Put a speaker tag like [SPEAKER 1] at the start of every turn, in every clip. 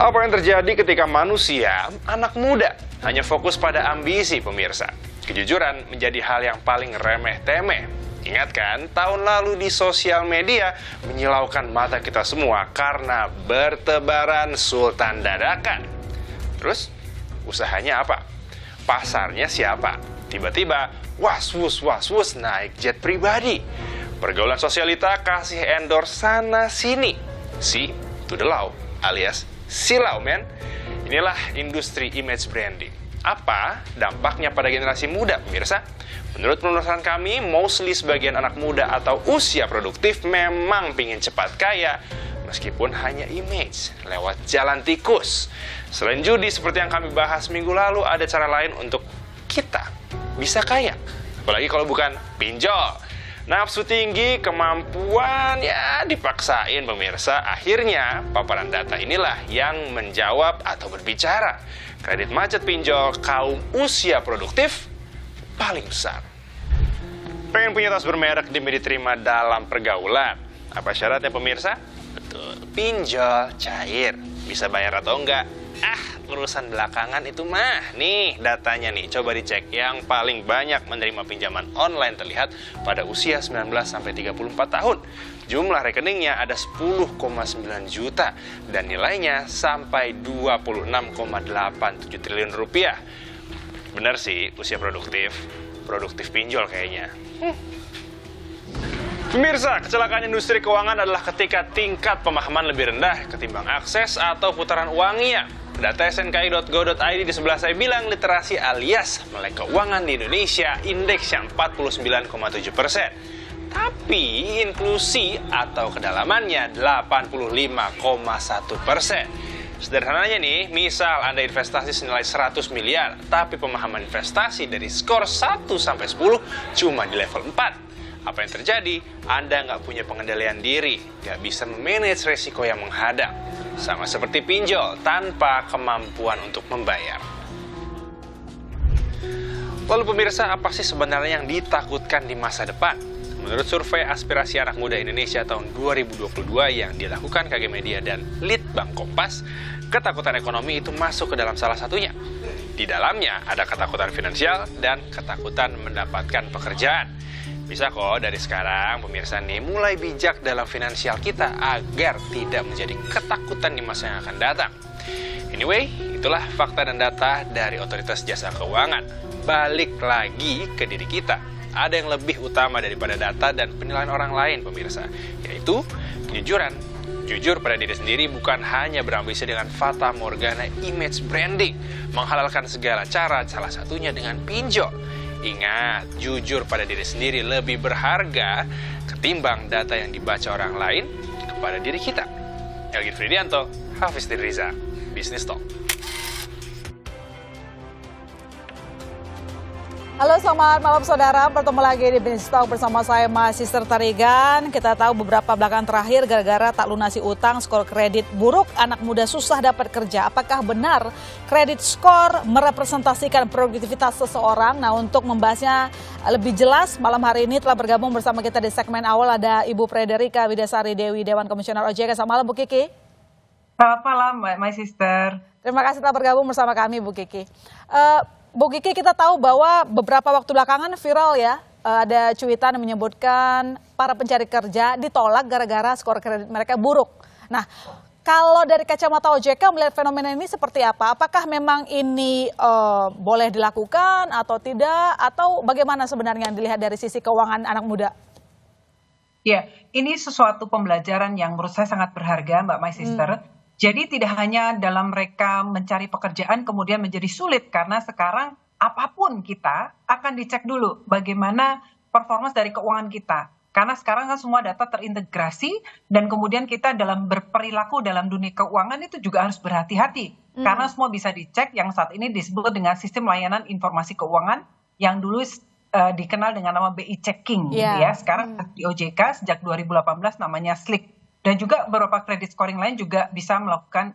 [SPEAKER 1] Apa yang terjadi ketika manusia, anak muda, hanya fokus pada ambisi pemirsa? Kejujuran menjadi hal yang paling remeh-temeh. Ingat kan, tahun lalu di sosial media menyilaukan mata kita semua karena bertebaran sultan dadakan. Terus, usahanya apa? Pasarnya siapa? Tiba-tiba, was-wus naik jet pribadi. Pergaulan sosialita kasih endorse sana-sini. Si to the law, alias silau, men. Inilah industri image branding. Apa dampaknya pada generasi muda, pemirsa? Menurut penelusuran kami, mostly sebagian anak muda atau usia produktif memang pingin cepat kaya, meskipun hanya image, lewat jalan tikus. Selain judi, seperti yang kami bahas minggu lalu, ada cara lain untuk kita bisa kaya. Apalagi kalau bukan pinjol. Nafsu tinggi, kemampuan, ya dipaksain pemirsa. Akhirnya, paparan data inilah yang menjawab atau berbicara. Kredit macet pinjol kaum usia produktif paling besar. Pengen punya tas bermerek demi diterima dalam pergaulan? Apa syaratnya pemirsa? Betul, pinjol cair. Bisa bayar atau enggak? Urusan belakangan itu mah. Nih datanya nih, coba dicek. Yang paling banyak menerima pinjaman online terlihat pada usia 19-34 tahun. Jumlah rekeningnya ada 10,9 juta dan nilainya sampai 26,87 triliun rupiah. Bener sih, usia produktif pinjol kayaknya. Pemirsa, kecelakaan industri keuangan adalah ketika tingkat pemahaman lebih rendah ketimbang akses atau putaran uangnya. Data snki.go.id di sebelah saya bilang literasi alias melek keuangan di Indonesia indeksnya 49,7%. Tapi inklusi atau kedalamannya 85,1%. Sederhananya nih, misal Anda investasi senilai 100 miliar, tapi pemahaman investasi dari skor 1-10 cuma di level 4. Apa yang terjadi? Anda nggak punya pengendalian diri, nggak bisa memanage resiko yang menghadang. Sama seperti pinjol, tanpa kemampuan untuk membayar. Lalu pemirsa, apa sih sebenarnya yang ditakutkan di masa depan? Menurut survei aspirasi anak muda Indonesia tahun 2022 yang dilakukan KG Media dan Litbang Kompas, ketakutan ekonomi itu masuk ke dalam salah satunya. Di dalamnya ada ketakutan finansial dan ketakutan mendapatkan pekerjaan. Bisa kok dari sekarang pemirsa nih mulai bijak dalam finansial kita agar tidak menjadi ketakutan di masa yang akan datang. Anyway, itulah fakta dan data dari Otoritas Jasa Keuangan. Balik lagi ke diri kita. Ada yang lebih utama daripada data dan penilaian orang lain pemirsa, yaitu kejujuran. Jujur pada diri sendiri bukan hanya berambisi dengan fata morgana image branding, menghalalkan segala cara, salah satunya dengan pinjol. Ingat, jujur pada diri sendiri lebih berharga ketimbang data yang dibaca orang lain kepada diri kita. Elgin Fridianto, Hafiz Dirriza, Business Talk.
[SPEAKER 2] Halo, selamat malam saudara. Bertemu lagi di Business Talk bersama saya, Mas Sister Tarigan. Kita tahu beberapa belakangan terakhir gara-gara tak lunasi utang, skor kredit buruk, anak muda susah dapat kerja. Apakah benar kredit skor merepresentasikan produktivitas seseorang? Nah, untuk membahasnya lebih jelas, malam hari ini telah bergabung bersama kita di segmen awal ada Ibu Frederika Widasari Dewi, Dewan Komisioner OJK. Selamat malam, Bu Kiki.
[SPEAKER 3] Selamat malam, My Sister.
[SPEAKER 2] Terima kasih telah bergabung bersama kami, Bu Kiki. Bu Kiki, kita tahu bahwa beberapa waktu belakangan viral ya, ada cuitan yang menyebutkan para pencari kerja ditolak gara-gara skor kredit mereka buruk. Nah, kalau dari kacamata OJK melihat fenomena ini seperti apa? Apakah memang ini boleh dilakukan atau tidak? Atau bagaimana sebenarnya dilihat dari sisi keuangan anak muda?
[SPEAKER 3] Ya, ini sesuatu pembelajaran yang menurut saya sangat berharga, My Sister. Jadi tidak hanya dalam mereka mencari pekerjaan kemudian menjadi sulit karena sekarang apapun kita akan dicek dulu bagaimana performa dari keuangan kita. Karena sekarang kan semua data terintegrasi dan kemudian kita dalam berperilaku dalam dunia keuangan itu juga harus berhati-hati. Karena semua bisa dicek yang saat ini disebut dengan sistem layanan informasi keuangan yang dulu dikenal dengan nama BI Checking. Gitu ya. Sekarang di OJK sejak 2018 namanya SLIC. Dan juga beberapa kredit scoring lain juga bisa melakukan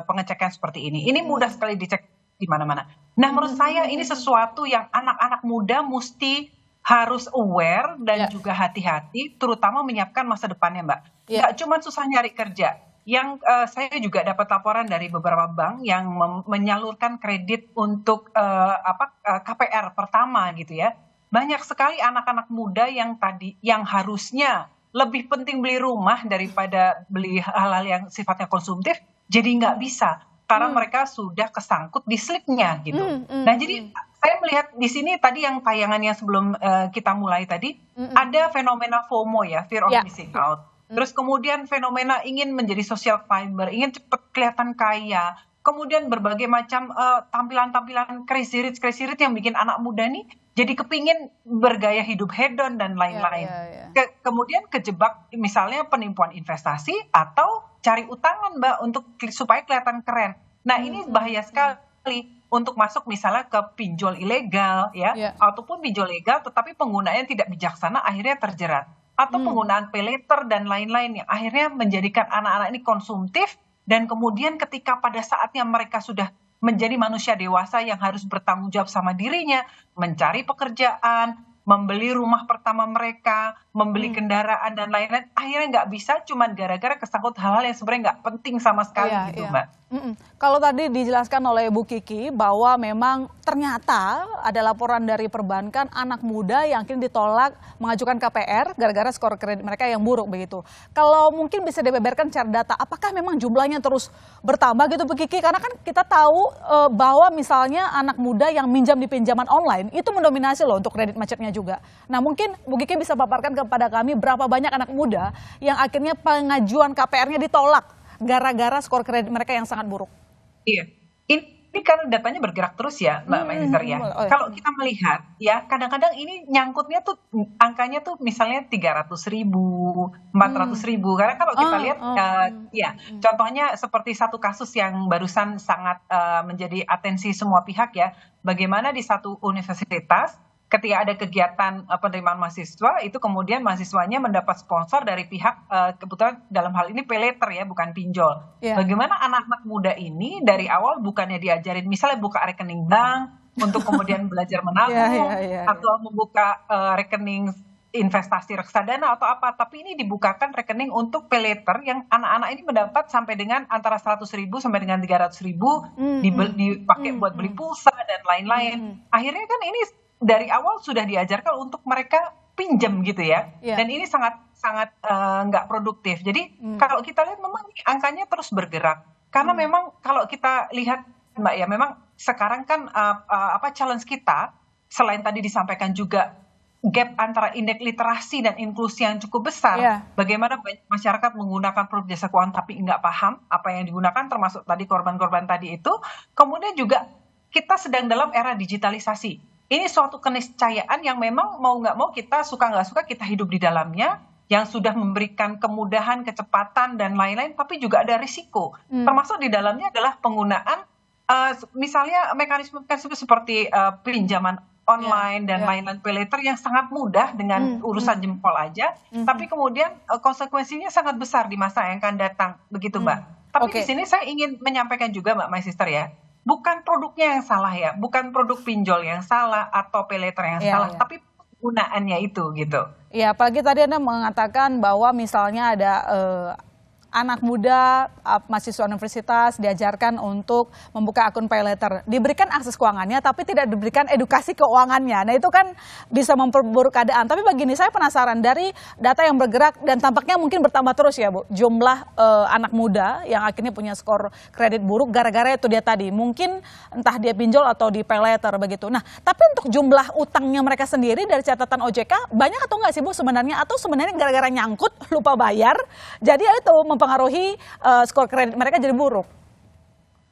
[SPEAKER 3] pengecekan seperti ini. Ini mudah sekali dicek di mana-mana. Nah, menurut saya ini sesuatu yang anak-anak muda mesti harus aware dan juga hati-hati, terutama menyiapkan masa depannya, Mbak. Nggak cuma susah nyari kerja, yang saya juga dapat laporan dari beberapa bank yang menyalurkan kredit untuk KPR pertama gitu ya. Banyak sekali anak-anak muda yang harusnya lebih penting beli rumah daripada beli hal-hal yang sifatnya konsumtif, jadi nggak bisa karena mereka sudah kesangkut di sliknya gitu. Nah, jadi saya melihat di sini tadi yang tayangannya sebelum kita mulai tadi ada fenomena FOMO ya, fear of missing out. Terus kemudian fenomena ingin menjadi social climber, ingin cepat kelihatan kaya. Kemudian berbagai macam tampilan-tampilan crazy rich yang bikin anak muda nih jadi kepingin bergaya hidup hedon dan lain-lain. Kemudian kejebak misalnya penipuan investasi atau cari utangan Mbak supaya kelihatan keren. Nah ini bahaya sekali untuk masuk misalnya ke pinjol ilegal ya, ataupun pinjol legal tetapi penggunaannya tidak bijaksana akhirnya terjerat. Atau penggunaan pay later dan lain-lain yang akhirnya menjadikan anak-anak ini konsumtif dan kemudian ketika pada saatnya mereka sudah menjadi manusia dewasa yang harus bertanggung jawab sama dirinya, mencari pekerjaan, membeli rumah pertama mereka, membeli kendaraan dan lain-lain, akhirnya nggak bisa cuman gara-gara kesangkut hal-hal yang sebenarnya nggak penting sama sekali gitu Mbak.
[SPEAKER 2] Kalau tadi dijelaskan oleh Bu Kiki bahwa memang ternyata ada laporan dari perbankan anak muda yang akhirnya ditolak mengajukan KPR gara-gara skor kredit mereka yang buruk begitu. Kalau mungkin bisa dibeberkan secara data, apakah memang jumlahnya terus bertambah gitu Bu Kiki? Karena kan kita tahu bahwa misalnya anak muda yang minjam di pinjaman online itu mendominasi loh untuk kredit macetnya juga. Nah mungkin Bu Kiki bisa paparkan kepada kami berapa banyak anak muda yang akhirnya pengajuan KPR-nya ditolak gara-gara skor kredit mereka yang sangat buruk.
[SPEAKER 3] Iya, ini kan datanya bergerak terus ya Mbak Maester ya. Kalau kita melihat ya kadang-kadang ini nyangkutnya tuh angkanya tuh misalnya 300.000, 400.000. Karena kalau kita lihat ya contohnya seperti satu kasus yang barusan sangat menjadi atensi semua pihak ya. Bagaimana di satu universitas ketika ada kegiatan penerimaan mahasiswa itu kemudian mahasiswanya mendapat sponsor dari pihak kebetulan dalam hal ini pay later ya bukan pinjol. Bagaimana anak-anak muda ini dari awal bukannya diajarin misalnya buka rekening bank untuk kemudian belajar menabung atau membuka rekening investasi reksadana atau apa, tapi ini dibukakan rekening untuk pay later yang anak-anak ini mendapat sampai dengan antara 100.000 sampai dengan 300.000 dipakai buat beli pulsa dan lain-lain. Akhirnya kan ini dari awal sudah diajarkan untuk mereka pinjam gitu ya, dan ini sangat nggak produktif. Jadi kalau kita lihat memang angkanya terus bergerak karena memang kalau kita lihat Mbak ya, memang sekarang kan challenge kita selain tadi disampaikan juga gap antara indeks literasi dan inklusi yang cukup besar. Bagaimana masyarakat menggunakan produk jasa keuangan tapi nggak paham apa yang digunakan, termasuk tadi korban-korban tadi itu. Kemudian juga kita sedang dalam era digitalisasi. Ini suatu keniscayaan yang memang mau nggak mau kita suka nggak suka kita hidup di dalamnya, yang sudah memberikan kemudahan, kecepatan dan lain-lain, tapi juga ada risiko. Termasuk di dalamnya adalah penggunaan misalnya mekanisme seperti pinjaman online dan lain-lain pay later yang sangat mudah dengan urusan jempol aja, tapi kemudian konsekuensinya sangat besar di masa yang akan datang, begitu Mbak. Tapi di sini saya ingin menyampaikan juga Mbak My Sister ya. Bukan produknya yang salah ya, bukan produk pinjol yang salah atau pay later yang salah, tapi penggunaannya itu gitu.
[SPEAKER 2] Iya, apalagi tadi Anda mengatakan bahwa misalnya ada anak muda, mahasiswa universitas diajarkan untuk membuka akun pay later. Diberikan akses keuangannya tapi tidak diberikan edukasi keuangannya. Nah itu kan bisa memperburuk keadaan. Tapi begini, saya penasaran dari data yang bergerak dan tampaknya mungkin bertambah terus ya Bu. Jumlah anak muda yang akhirnya punya skor kredit buruk gara-gara itu dia tadi. Mungkin entah dia pinjol atau di pay later begitu. Nah tapi untuk jumlah utangnya mereka sendiri dari catatan OJK banyak atau enggak sih Bu sebenarnya? Atau sebenarnya gara-gara nyangkut lupa bayar jadi itu mempengaruhi skor kredit mereka jadi buruk.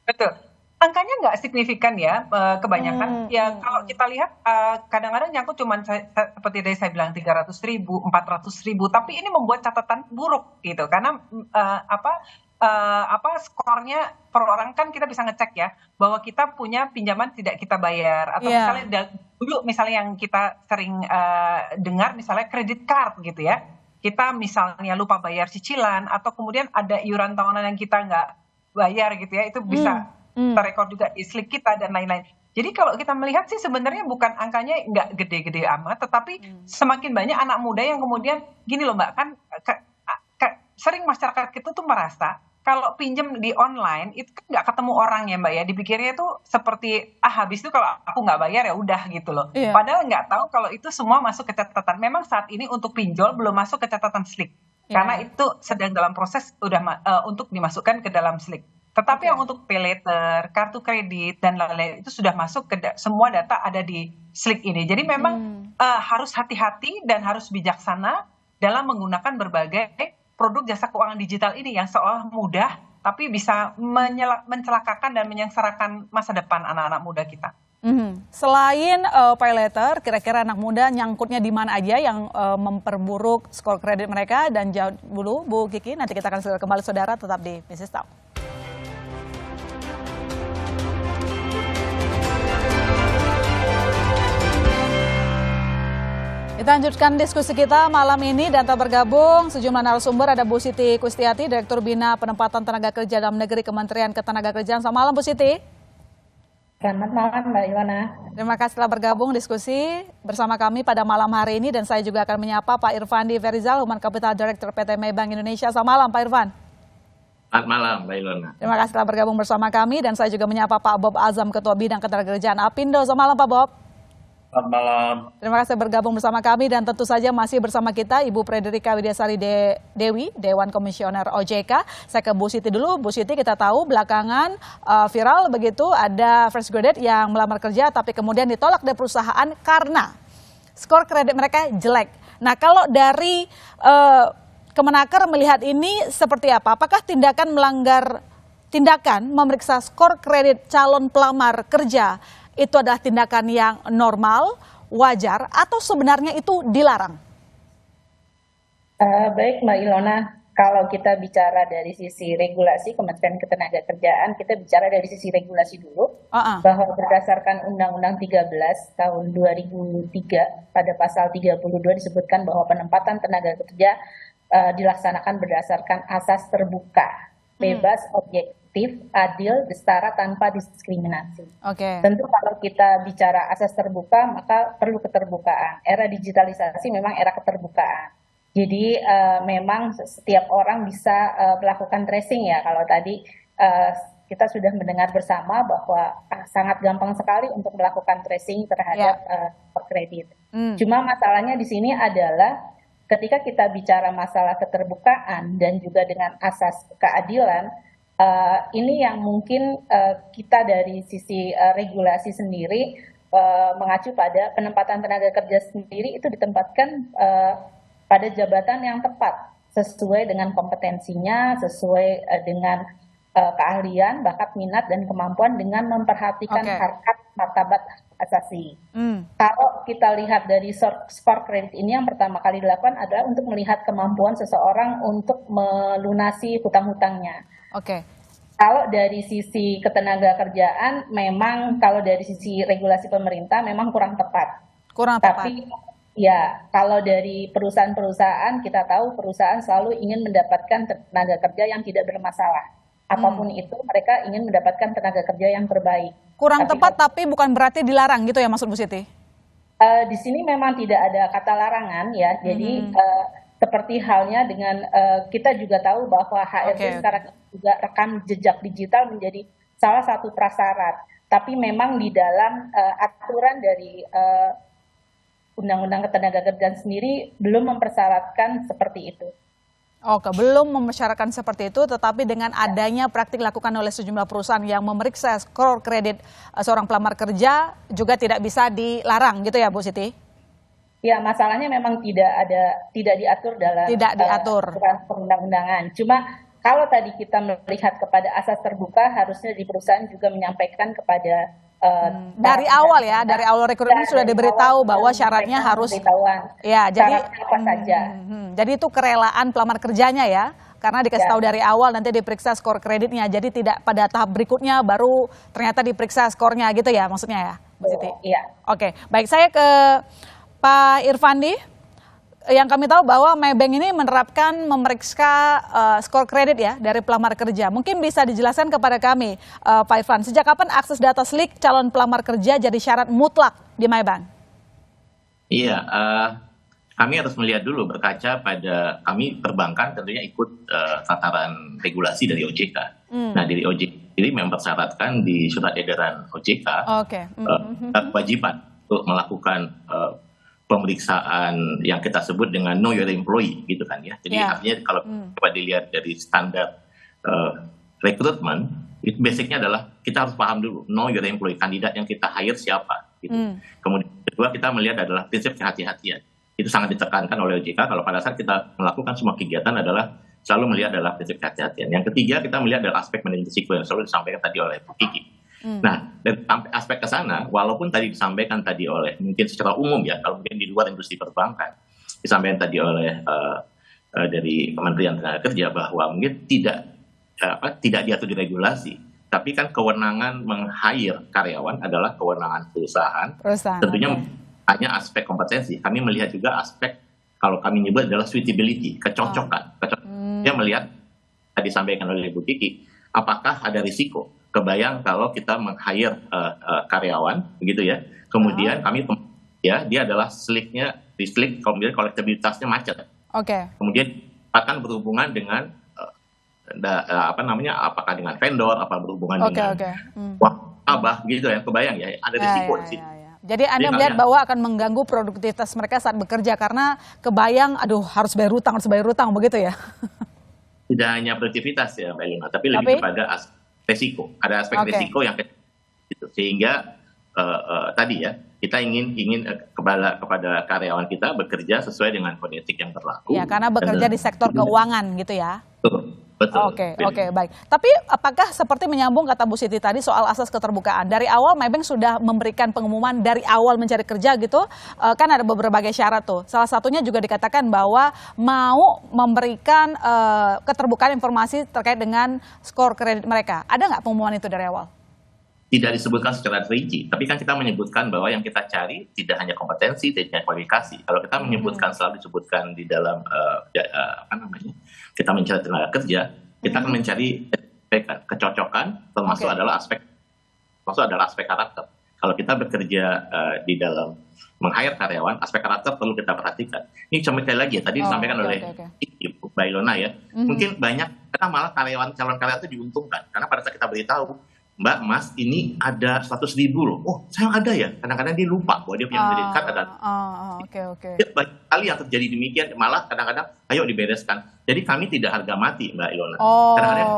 [SPEAKER 3] Betul. Angkanya nggak signifikan ya, kebanyakan. Ya kalau kita lihat kadang-kadang nyangkut cuma seperti tadi saya bilang 300.000, 400.000, tapi ini membuat catatan buruk gitu. Karena skornya per orang kan kita bisa ngecek ya bahwa kita punya pinjaman tidak kita bayar atau misalnya dulu misalnya yang kita sering dengar misalnya kredit card gitu ya. Kita misalnya lupa bayar cicilan atau kemudian ada iuran tahunan yang kita nggak bayar gitu ya, itu bisa terrekord juga di slip kita dan lain-lain. Jadi kalau kita melihat sih sebenarnya bukan angkanya nggak gede-gede amat, tetapi semakin banyak anak muda yang kemudian gini loh Mbak, kan sering masyarakat kita tuh merasa kalau pinjem di online itu kan nggak ketemu orang ya Mbak ya, dipikirnya itu seperti habis itu kalau aku nggak bayar ya udah gitu loh.
[SPEAKER 2] Iya.
[SPEAKER 3] Padahal nggak tahu kalau itu semua masuk ke catatan. Memang saat ini untuk pinjol belum masuk ke catatan SLIK karena
[SPEAKER 2] Iya.
[SPEAKER 3] itu sedang dalam proses untuk dimasukkan ke dalam SLIK. Tetapi
[SPEAKER 2] Oke.
[SPEAKER 3] yang untuk pay later, kartu kredit dan lain-lain itu sudah masuk ke semua data ada di SLIK ini. Jadi memang harus hati-hati dan harus bijaksana dalam menggunakan berbagai produk jasa keuangan digital ini yang seolah mudah tapi bisa mencelakakan dan menyengsarakan masa depan anak-anak muda kita.
[SPEAKER 2] Selain pay later, kira-kira anak muda nyangkutnya di mana aja yang memperburuk skor kredit mereka? Dan jauh dulu Bu Kiki, nanti kita akan segera kembali saudara, tetap di Business Talk. Kita lanjutkan diskusi kita malam ini dan telah bergabung sejumlah narasumber. Ada Bu Siti Kustiati, Direktur Bina Penempatan Tenaga Kerja Dalam Negeri Kementerian Ketenagakerjaan. Selamat malam Bu Siti.
[SPEAKER 4] Selamat malam Mbak Ilona.
[SPEAKER 2] Terima kasih telah bergabung diskusi bersama kami pada malam hari ini, dan saya juga akan menyapa Pak Irfandi Ferizal, Human Capital Director PT Maybank Indonesia. Selamat malam Pak Irfan.
[SPEAKER 5] Selamat malam Mbak Ilona.
[SPEAKER 2] Terima kasih telah bergabung bersama kami, dan saya juga menyapa Pak Bob Azam, Ketua Bidang Ketenagakerjaan Apindo. Selamat malam Pak Bob.
[SPEAKER 5] Selamat malam.
[SPEAKER 2] Terima kasih bergabung bersama kami, dan tentu saja masih bersama kita Ibu Frederika Widyasari Dewi, Dewan Komisioner OJK. Saya ke Bu Siti dulu. Bu Siti, kita tahu belakangan viral begitu ada fresh graduate yang melamar kerja tapi kemudian ditolak dari perusahaan karena skor kredit mereka jelek. Nah, kalau dari Kemenaker melihat ini seperti apa? Apakah tindakan memeriksa skor kredit calon pelamar kerja itu adalah tindakan yang normal, wajar, atau sebenarnya itu dilarang?
[SPEAKER 4] Baik Mbak Ilona, kalau kita bicara dari sisi regulasi Kementerian Ketenagakerjaan, kita bicara dari sisi regulasi dulu, bahwa berdasarkan Undang-Undang 13 tahun 2003 pada pasal 32 disebutkan bahwa penempatan tenaga kerja dilaksanakan berdasarkan asas terbuka, bebas, objektif, adil, setara, tanpa diskriminasi. Tentu kalau kita bicara asas terbuka, maka perlu keterbukaan. Era digitalisasi memang era keterbukaan. Jadi memang setiap orang bisa melakukan tracing ya. Kalau tadi kita sudah mendengar bersama bahwa sangat gampang sekali untuk melakukan tracing terhadap kredit. Cuma masalahnya di sini adalah ketika kita bicara masalah keterbukaan dan juga dengan asas keadilan, ini yang mungkin kita dari sisi regulasi sendiri mengacu pada penempatan tenaga kerja sendiri itu ditempatkan pada jabatan yang tepat sesuai dengan kompetensinya, sesuai dengan keahlian, bakat, minat, dan kemampuan dengan memperhatikan harkat martabat asasi. Kalau kita lihat dari skor kredit ini, yang pertama kali dilakukan adalah untuk melihat kemampuan seseorang untuk melunasi hutang-hutangnya. Kalau dari sisi ketenaga kerjaan, memang kalau dari sisi regulasi pemerintah memang kurang tepat. Tapi ya, kalau dari perusahaan-perusahaan, kita tahu perusahaan selalu ingin mendapatkan tenaga kerja yang tidak bermasalah. Apapun itu, mereka ingin mendapatkan tenaga kerja yang terbaik.
[SPEAKER 2] Kurang tepat, tapi bukan berarti dilarang gitu ya maksud Bu Siti?
[SPEAKER 4] Di sini memang tidak ada kata larangan ya. Jadi seperti halnya dengan kita juga tahu bahwa HRD sekarang juga rekam jejak digital menjadi salah satu prasyarat. Tapi memang di dalam aturan dari Undang-Undang Ketenagakerjaan sendiri belum mempersyaratkan seperti itu.
[SPEAKER 2] Belum mempersyaratkan seperti itu, tetapi dengan adanya praktik dilakukan oleh sejumlah perusahaan yang memeriksa skor kredit seorang pelamar kerja juga tidak bisa dilarang gitu ya Bu Siti?
[SPEAKER 4] Ya, masalahnya memang tidak diatur dalam perundang-undangan. Cuma kalau tadi kita melihat kepada asas terbuka, harusnya di perusahaan juga menyampaikan kepada
[SPEAKER 2] dari awal ya, dari awal rekrutmen sudah diberitahu bahwa syaratnya harus ya, jadi
[SPEAKER 4] apa saja.
[SPEAKER 2] Jadi itu kerelaan pelamar kerjanya ya, karena dikasih tahu dari awal nanti diperiksa skor kreditnya. Jadi tidak pada tahap berikutnya baru ternyata diperiksa skornya gitu ya maksudnya ya, Bu Siti?
[SPEAKER 4] Iya.
[SPEAKER 2] Baik, saya ke Pak Irfandi. Yang kami tahu bahwa Maybank ini memeriksa skor kredit ya dari pelamar kerja. Mungkin bisa dijelaskan kepada kami, Pak Irfan, sejak kapan akses data SLIK calon pelamar kerja jadi syarat mutlak di Maybank?
[SPEAKER 5] Iya, kami harus melihat dulu berkaca pada kami perbankan tentunya ikut tataran regulasi dari OJK. Nah, dari OJK ini mempersyaratkan di surat edaran OJK kewajiban untuk melakukan pemeriksaan yang kita sebut dengan know your employee gitu kan ya. Jadi artinya kalau coba dilihat dari standar rekrutmen, itu basicnya adalah kita harus paham dulu know your employee, kandidat yang kita hire siapa gitu. Kemudian kedua kita melihat adalah prinsip kehati-hatian. Itu sangat ditekankan oleh OJK kalau pada saat kita melakukan semua kegiatan adalah selalu melihat adalah prinsip kehati-hatian. Yang ketiga kita melihat adalah aspek manajemen risiko yang selalu disampaikan tadi oleh Bu Kiki. Nah, dari aspek ke sana, walaupun tadi disampaikan tadi oleh mungkin secara umum ya, kalau mungkin di luar industri perbankan disampaikan tadi oleh dari Kementerian Tenaga Kerja bahwa mungkin tidak diatur di regulasi, tapi kan kewenangan meng-hire karyawan adalah kewenangan perusahaan. Tentunya hanya aspek kompetensi. Kami melihat juga aspek kalau kami nyebut adalah suitability, kecocokan. Dia melihat tadi disampaikan oleh Bu Kiki, apakah ada risiko? Kebayang kalau kita meng-hire karyawan, begitu ya. Kemudian kami ya dia adalah slick-nya, kemudian kolektabilitasnya macet. Kemudian akan berhubungan dengan apakah dengan vendor, apa berhubungan dengan abah, gitu ya. Kebayang ya, ada risiko di sini.
[SPEAKER 2] Jadi Anda melihat bahwa akan mengganggu produktivitas mereka saat bekerja karena kebayang, harus bayar utang begitu ya?
[SPEAKER 5] Tidak hanya produktivitas ya Mbak Ilona, tapi lebih kepada resiko. Ada aspek resiko yang gitu. Sehingga tadi ya kita ingin kepada karyawan kita bekerja sesuai dengan kode etik yang berlaku.
[SPEAKER 2] Ya, karena bekerja di sektor keuangan gitu ya.
[SPEAKER 5] Betul.
[SPEAKER 2] Oke, baik. Tapi apakah seperti menyambung kata Bu Siti tadi soal asas keterbukaan, dari awal Maybank sudah memberikan pengumuman dari awal mencari kerja gitu, kan ada berbagai syarat tuh. Salah satunya juga dikatakan bahwa mau memberikan keterbukaan informasi terkait dengan skor kredit mereka. Ada nggak pengumuman itu dari awal?
[SPEAKER 5] Tidak disebutkan secara rinci, tapi kan kita menyebutkan bahwa yang kita cari tidak hanya kompetensi, tidak hanya kualifikasi. Kalau kita menyebutkan selalu disebutkan di dalam kita mencari tenaga kerja, kita akan mencari kecocokan, termasuk adalah aspek karakter. Kalau kita bekerja di dalam meng-hire karyawan, aspek karakter perlu kita perhatikan. Ini cuma sekali lagi ya, tadi disampaikan oleh Mbak Ilona ya. Mungkin banyak karena malah calon karyawan itu diuntungkan, karena pada saat kita beritahu, Mbak, Mas, ini ada 100.000 loh. Oh, saya ada ya. Kadang-kadang dia lupa bahwa dia punya kredit card ada. Banyak kali yang terjadi demikian, malah kadang-kadang ayo dibereskan. Jadi kami tidak harga mati, Mbak Ilona. Kadang-kadang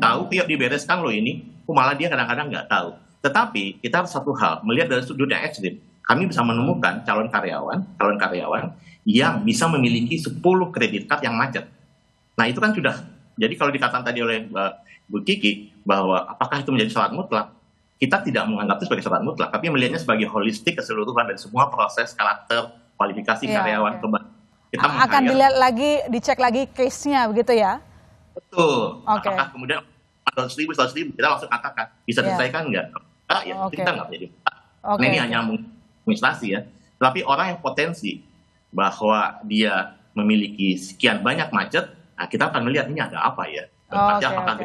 [SPEAKER 5] tahu, yuk dibereskan loh ini. Malah dia kadang-kadang nggak tahu. Tetapi kita harus satu hal, melihat dari sudut yang ekstrim. Kami bisa menemukan calon karyawan yang bisa memiliki 10 kredit card yang macet. Nah, itu kan sudah. Jadi kalau dikatakan tadi oleh Bu Kiki, bahwa apakah itu menjadi syarat mutlak, kita tidak menganggap itu sebagai syarat mutlak, tapi melihatnya sebagai holistik keseluruhan dari semua proses karakter, kualifikasi karyawan. Kita
[SPEAKER 2] akan dilihat lagi, dicek lagi case-nya begitu ya?
[SPEAKER 5] Betul. Apakah kemudian 100.000 kita langsung katakan, bisa diselesaikan nggak? Kita nggak menjadi. Ini hanya administrasi ya. Tapi orang yang potensi bahwa dia memiliki sekian banyak macet, nah kita akan melihat ini ada apa ya? Apakah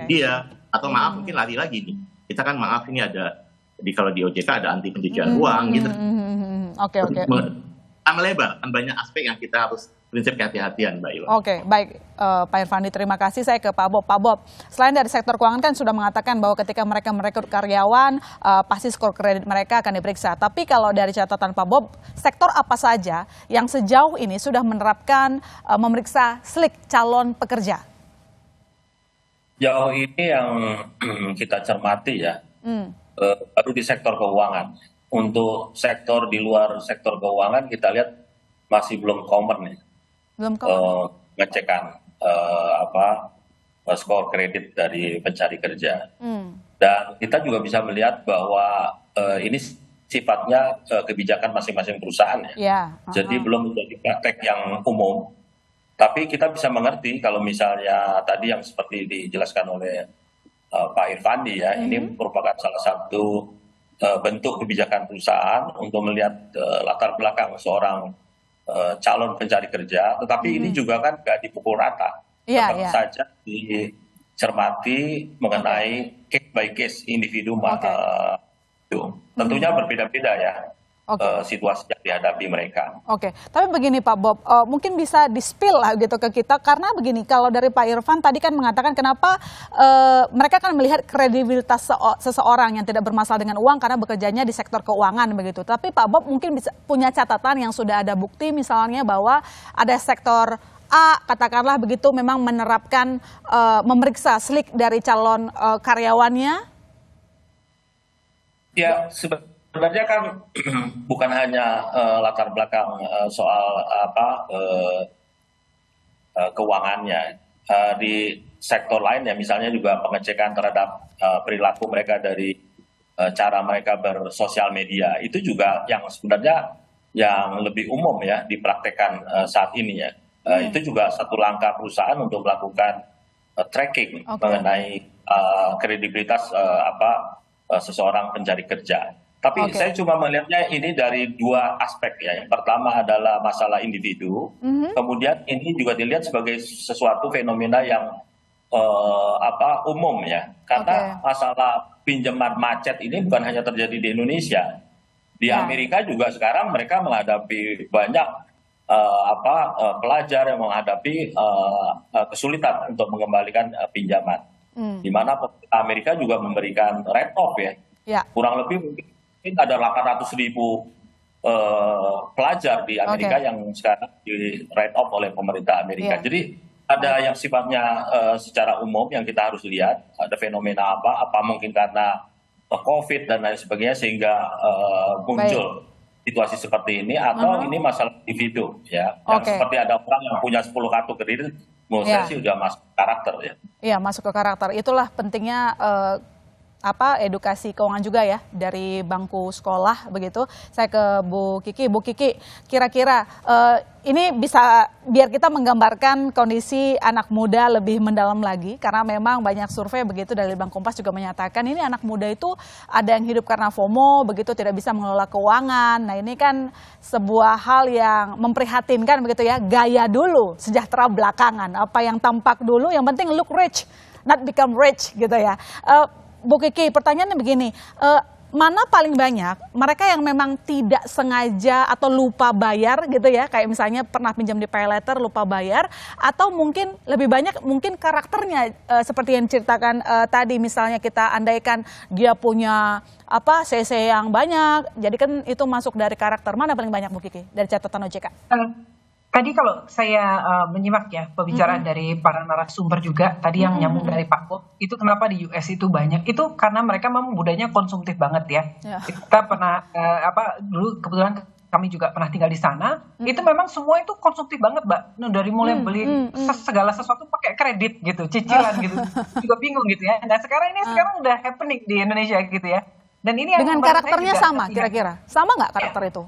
[SPEAKER 5] dia atau maaf mungkin lari lagi nih, kita kan maaf ini ada kalau di OJK ada anti pencucian uang gitu. Melebar kan banyak aspek yang kita harus prinsip kehati-hatian, Mbak Ilona.
[SPEAKER 2] Baik Pak Irfandi, terima kasih. Saya ke Pak Bob. Pak Bob, selain dari sektor keuangan kan sudah mengatakan bahwa ketika mereka merekrut karyawan pasti skor kredit mereka akan diperiksa. Tapi kalau dari catatan Pak Bob, sektor apa saja yang sejauh ini sudah menerapkan memeriksa slik calon pekerja?
[SPEAKER 6] Jauh ini yang kita cermati ya, baru di sektor keuangan. Untuk sektor di luar sektor keuangan kita lihat masih belum common nih, ngecekan skor kredit dari pencari kerja. Dan kita juga bisa melihat bahwa ini sifatnya kebijakan masing-masing perusahaan ya. Jadi belum menjadi praktek yang umum. Tapi kita bisa mengerti kalau misalnya tadi yang seperti dijelaskan oleh Pak Irfandi ya, ini merupakan salah satu bentuk kebijakan perusahaan untuk melihat latar belakang seorang calon pencari kerja. Tetapi ini juga kan nggak dipukul rata. Tetap saja dicermati mengenai case by case individu. Tentunya berbeda-beda ya. situasi yang dihadapi mereka.
[SPEAKER 2] Oke, tapi begini Pak Bob, mungkin bisa di-spill lah gitu ke kita, karena begini, kalau dari Pak Irfan tadi kan mengatakan kenapa mereka kan melihat kredibilitas seseorang yang tidak bermasalah dengan uang karena bekerjanya di sektor keuangan begitu. Tapi Pak Bob mungkin bisa punya catatan yang sudah ada bukti misalnya bahwa ada sektor A, katakanlah begitu, memang menerapkan memeriksa slik dari calon karyawannya.
[SPEAKER 6] Ya, sebenarnya kan bukan hanya latar belakang soal keuangannya, di sektor lain ya, misalnya juga pengecekan terhadap perilaku mereka dari cara mereka bersosial media, itu juga yang sebenarnya yang lebih umum ya dipraktekkan saat ini ya. Itu juga satu langkah perusahaan untuk melakukan tracking mengenai kredibilitas seseorang pencari kerja. Tapi saya cuma melihatnya ini dari dua aspek ya. Yang pertama adalah masalah individu, kemudian ini juga dilihat sebagai sesuatu fenomena yang umum ya. Karena masalah pinjaman macet ini bukan hanya terjadi di Indonesia. Di Amerika juga sekarang mereka menghadapi banyak pelajar yang menghadapi kesulitan untuk mengembalikan pinjaman. Di mana Amerika juga memberikan write off ya. Kurang lebih mungkin ada 800.000 pelajar di Amerika yang sekarang di write off oleh pemerintah Amerika. Jadi ada yang sifatnya secara umum yang kita harus lihat, ada fenomena apa mungkin karena COVID dan lain sebagainya sehingga muncul situasi seperti ini, atau ini masalah individu ya. Yang seperti ada orang yang punya 10 kartu kredit, menurut saya sih udah masuk karakter ya. Iya,
[SPEAKER 2] masuk ke karakter. Itulah pentingnya edukasi keuangan juga ya dari bangku sekolah begitu. Saya ke Bu Kiki. Bu Kiki, kira-kira ini bisa biar kita menggambarkan kondisi anak muda lebih mendalam lagi, karena memang banyak survei begitu dari Litbang Kompas juga menyatakan ini anak muda itu ada yang hidup karena FOMO begitu, tidak bisa mengelola keuangan. Nah, ini kan sebuah hal yang memprihatinkan begitu ya. Gaya dulu, sejahtera belakangan. Apa yang tampak dulu, yang penting look rich, not become rich gitu ya. Bu Kiki, pertanyaannya begini, mana paling banyak mereka yang memang tidak sengaja atau lupa bayar gitu ya, kayak misalnya pernah pinjam di paylater lupa bayar, atau mungkin lebih banyak mungkin karakternya seperti yang diceritakan tadi, misalnya kita andaikan dia punya CC yang banyak, jadi kan itu masuk dari karakter. Mana paling banyak Bu Kiki dari catatan OJK?
[SPEAKER 3] Tadi kalau saya menyimak ya pembicaraan dari para narasumber juga tadi yang nyambung dari Pak Bob, itu kenapa di US itu banyak, itu karena mereka memang budayanya konsumtif banget ya. Kita pernah dulu kebetulan kami juga pernah tinggal di sana, itu memang semua itu konsumtif banget Mbak, dari mulai beli segala sesuatu pakai kredit gitu, cicilan gitu, juga bingung gitu ya. Nah sekarang udah happening di Indonesia gitu ya. Dan ini
[SPEAKER 2] dengan karakternya sama kira-kira, sama nggak karakter itu?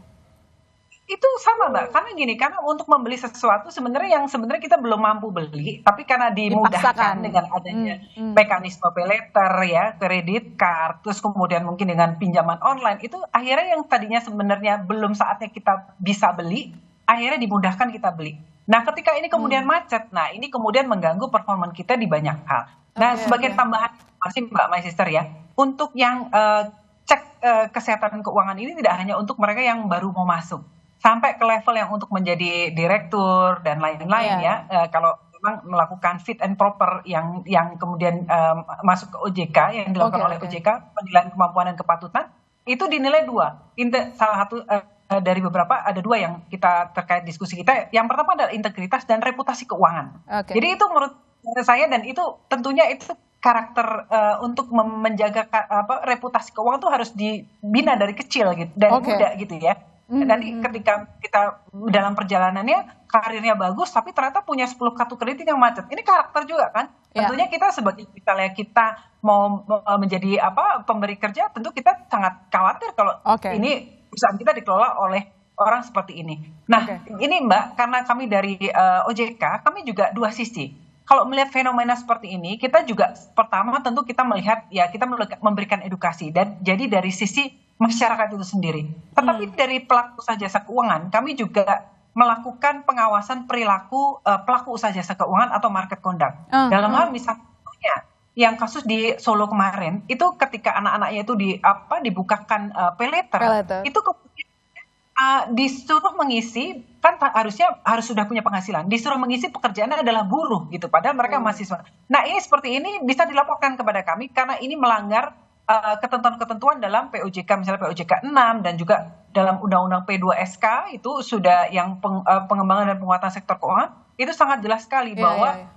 [SPEAKER 3] Itu sama Mbak, karena untuk membeli sesuatu sebenarnya kita belum mampu beli, tapi karena dimudahkan dengan adanya mekanisme paylater ya, kredit card, terus kemudian mungkin dengan pinjaman online, itu akhirnya yang tadinya sebenarnya belum saatnya kita bisa beli, akhirnya dimudahkan kita beli. Nah ketika ini kemudian macet, nah ini kemudian mengganggu performa kita di banyak hal. Nah sebagai tambahan masih Mbak My Sister ya, untuk yang cek kesehatan keuangan ini tidak hanya untuk mereka yang baru mau masuk, sampai ke level yang untuk menjadi direktur dan lain-lain ya. Kalau memang melakukan fit and proper yang kemudian masuk ke OJK, yang dilakukan oleh OJK, penilaian kemampuan dan kepatutan, itu dinilai 2. Salah satu dari beberapa, ada 2 yang kita terkait diskusi kita. Yang pertama adalah integritas dan reputasi keuangan. Jadi itu menurut saya, dan itu tentunya itu karakter untuk menjaga reputasi keuangan itu harus dibina dari kecil gitu, dari muda gitu ya. Nanti ketika kita dalam perjalanannya karirnya bagus tapi ternyata punya 10 kartu kredit yang macet, ini karakter juga kan. Tentunya kita sebagai misalnya kita mau menjadi pemberi kerja, tentu kita sangat khawatir kalau ini perusahaan kita dikelola oleh orang seperti ini. Nah ini Mbak, karena kami dari OJK, kami juga 2 sisi. Kalau melihat fenomena seperti ini, kita juga pertama tentu kita melihat ya, kita memberikan edukasi, dan jadi dari sisi masyarakat itu sendiri. Tetapi dari pelaku usaha jasa keuangan, kami juga melakukan pengawasan perilaku pelaku usaha jasa keuangan atau market conduct. Dalam hal misalnya yang kasus di Solo kemarin, itu ketika anak-anaknya itu dibukakan paylater, itu kemudian disuruh mengisi, kan harus sudah punya penghasilan, disuruh mengisi pekerjaannya adalah buruh gitu, padahal mereka mahasiswa. Nah ini seperti ini bisa dilaporkan kepada kami karena ini melanggar ketentuan-ketentuan dalam POJK, misalnya POJK 6 dan juga dalam Undang-Undang P2SK itu sudah yang pengembangan dan penguatan sektor keuangan itu sangat jelas sekali bahwa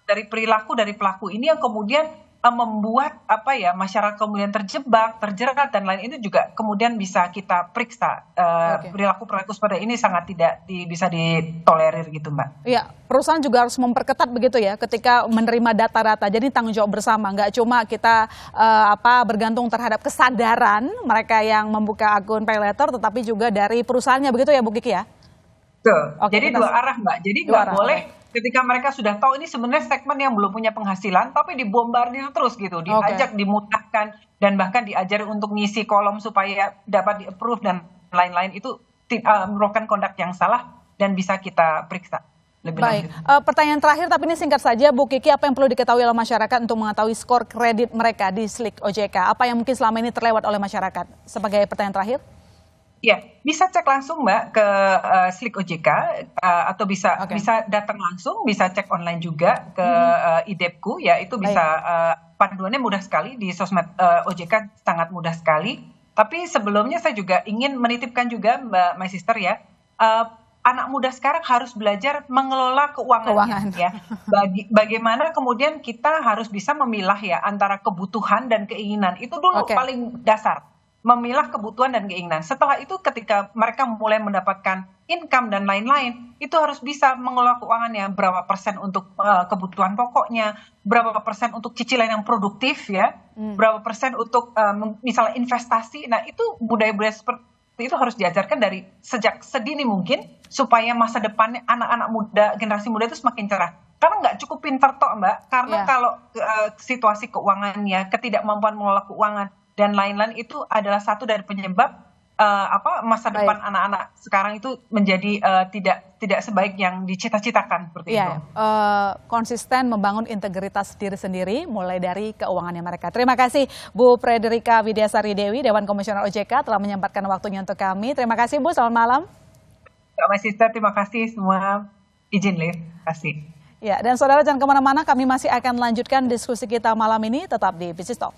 [SPEAKER 3] dari perilaku dari pelaku ini yang kemudian membuat masyarakat kemudian terjebak, terjerat dan lain itu juga kemudian bisa kita periksa. Perilaku seperti ini sangat tidak bisa ditolerir gitu, Mbak.
[SPEAKER 2] Iya, perusahaan juga harus memperketat begitu ya ketika menerima data-data. Jadi tanggung jawab bersama, nggak cuma kita bergantung terhadap kesadaran mereka yang membuka akun paylater, tetapi juga dari perusahaannya begitu ya, Bu Kiki ya?
[SPEAKER 3] Tuh. Jadi dua arah, Mbak. Jadi nggak boleh. Ketika mereka sudah tahu ini sebenarnya segmen yang belum punya penghasilan, tapi dibombardir terus gitu, diajak, dimudahkan, dan bahkan diajari untuk ngisi kolom supaya dapat di-approve dan lain-lain, itu merupakan conduct yang salah dan bisa kita periksa lebih lanjut.
[SPEAKER 2] Pertanyaan terakhir, tapi ini singkat saja, Bu Kiki, apa yang perlu diketahui oleh masyarakat untuk mengetahui skor kredit mereka di Slik OJK? Apa yang mungkin selama ini terlewat oleh masyarakat? Sebagai pertanyaan terakhir.
[SPEAKER 3] Ya, bisa cek langsung Mbak ke Slik OJK atau bisa datang langsung, bisa cek online juga ke IDEPku ya, itu bisa panduannya mudah sekali di sosmed OJK, sangat mudah sekali. Tapi sebelumnya saya juga ingin menitipkan juga Mbak My Sister ya, anak muda sekarang harus belajar mengelola keuangannya ya. Bagaimana kemudian kita harus bisa memilah ya antara kebutuhan dan keinginan, itu dulu paling dasar. Memilah kebutuhan dan keinginan. Setelah itu ketika mereka mulai mendapatkan income dan lain-lain, itu harus bisa mengelola keuangannya, berapa persen untuk kebutuhan pokoknya, berapa persen untuk cicilan yang produktif ya, berapa persen untuk misalnya investasi. Nah itu budaya-budaya seperti itu harus diajarkan dari sejak sedini mungkin, supaya masa depannya anak-anak muda, generasi muda itu semakin cerah. Karena nggak cukup pintar toh Mbak, karena kalau situasi keuangannya, ketidakmampuan mengelola keuangan, dan lain-lain itu adalah satu dari penyebab masa depan anak-anak sekarang itu menjadi tidak sebaik yang dicita-citakan seperti itu.
[SPEAKER 2] Konsisten membangun integritas diri sendiri mulai dari keuangannya mereka. Terima kasih Bu Frederika Widyasari Dewi, Dewan Komisioner OJK telah menyempatkan waktunya untuk kami. Terima kasih Bu, selamat malam.
[SPEAKER 3] Mbak Sister, terima kasih semua. Izin live, kasih.
[SPEAKER 2] Ya, dan saudara jangan kemana-mana, kami masih akan lanjutkan diskusi kita malam ini, tetap di Business Talk.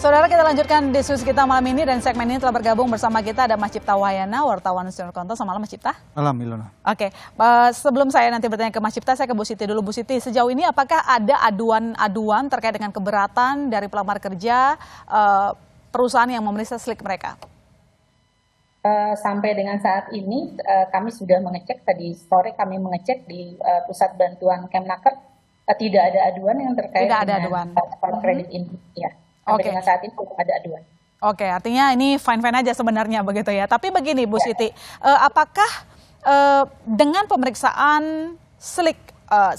[SPEAKER 2] Saudara, kita lanjutkan diskusi kita malam ini dan segmen ini telah bergabung bersama kita ada Mas Cipta Wahyana, wartawan Senior Konto. Selamat malam Mas Cipta.
[SPEAKER 7] Malam Ilona.
[SPEAKER 2] Oke, sebelum saya nanti bertanya ke Mas Cipta, saya ke Bu Siti dulu. Bu Siti, sejauh ini apakah ada aduan-aduan terkait dengan keberatan dari pelamar kerja perusahaan yang memeriksa Slik mereka?
[SPEAKER 4] Sampai dengan saat ini kami sudah mengecek, tadi sore kami mengecek di pusat bantuan Kemnaker, tidak ada aduan yang terkait dengan kredit ini ya. Sampai dengan saat ini belum ada aduan.
[SPEAKER 2] Oke, artinya ini fine-fine aja sebenarnya begitu ya. Tapi begini Bu Siti, apakah dengan pemeriksaan Slik